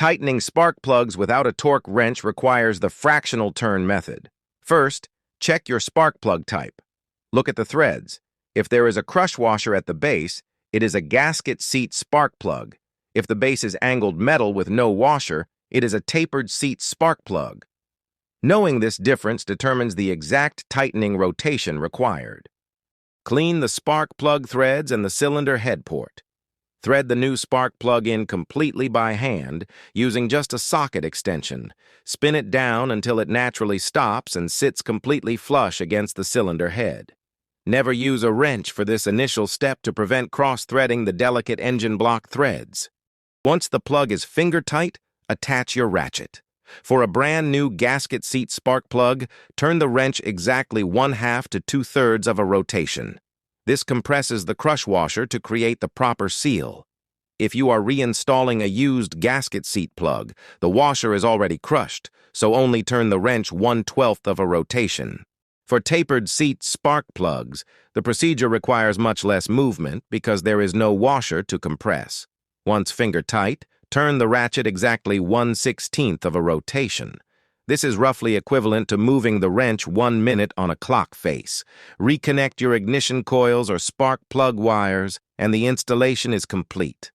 Tightening spark plugs without a torque wrench requires the fractional-turn method. First, check your spark plug type. Look at the threads. If there is a crush washer at the base, it is a gasket-seat spark plug. If the base is angled metal with no washer, it is a tapered-seat spark plug. Knowing this difference determines the exact tightening rotation required. Clean the spark plug threads and the cylinder head port. Thread the new spark plug in completely by hand, using just a socket extension. Spin it down until it naturally stops and sits completely flush against the cylinder head. Never use a wrench for this initial step to prevent cross-threading the delicate engine block threads. Once the plug is finger-tight, attach your ratchet. For a brand new gasket seat spark plug, turn the wrench exactly 1/2 to 2/3 of a rotation. This compresses the crush washer to create the proper seal. If you are reinstalling a used gasket seat plug, the washer is already crushed, so only turn the wrench 1/12 of a rotation. For tapered seat spark plugs, the procedure requires much less movement because there is no washer to compress. Once finger tight, turn the ratchet exactly 1/16 of a rotation. This is roughly equivalent to moving the wrench 1 minute on a clock face. Reconnect your ignition coils or spark plug wires, and the installation is complete.